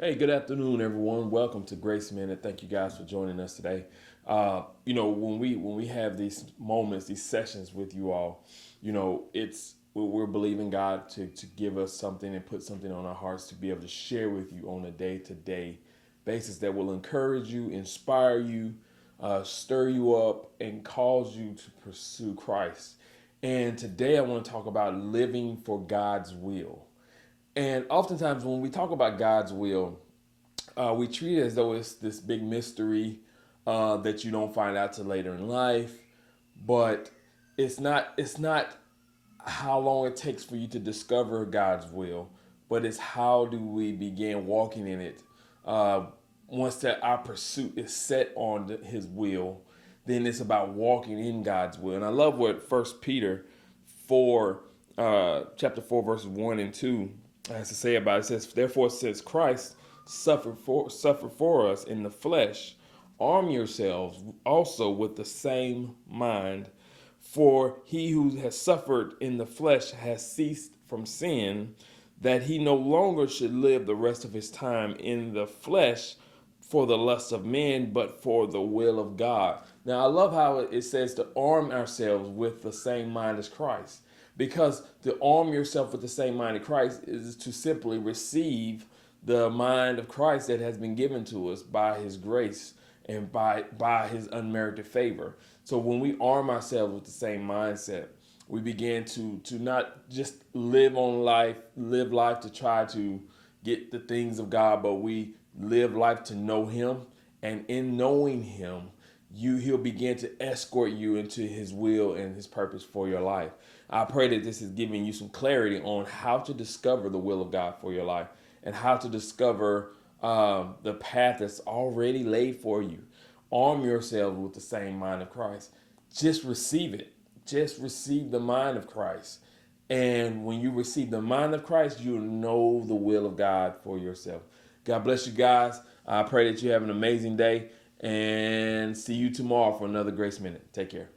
Hey, good afternoon, everyone. Welcome to Grace Minute. Thank you guys for joining us today. When we have these moments, these sessions with you all, it's we're believing God to give us something and put something on our hearts to be able to share with you on a day-to-day basis that will encourage you, inspire you, stir you up, and cause you to pursue Christ. And today I want to talk about living for God's will. And oftentimes, when we talk about God's will, we treat it as though it's this big mystery that you don't find out till later in life. But it's not. It's not how long it takes for you to discover God's will, but it's how do we begin walking in it. Once that our pursuit is set on His will, then it's about walking in God's will. And I love what First Peter 4, chapter 4, verses 1 and 2 has to say about it. It says, "Therefore, since Christ suffered for us in the flesh, arm yourselves also with the same mind. For he who has suffered in the flesh has ceased from sin, that he no longer should live the rest of his time in the flesh for the lust of men, but for the will of God." Now, I love how it says to arm ourselves with the same mind as Christ. Because to arm yourself with the same mind of Christ is to simply receive the mind of Christ that has been given to us by His grace and by His unmerited favor. So when we arm ourselves with the same mindset, we begin to not just live life to try to get the things of God, but we live life to know Him. And in knowing Him, He'll begin to escort you into His will and His purpose for your life. I pray that this is giving you some clarity on how to discover the will of God for your life and how to discover the path that's already laid for you. Arm yourselves with the same mind of Christ. Just receive it. Just receive the mind of Christ. And when you receive the mind of Christ, you'll know the will of God for yourself. God bless you guys. I pray that you have an amazing day and see you tomorrow for another Grace Minute. Take care.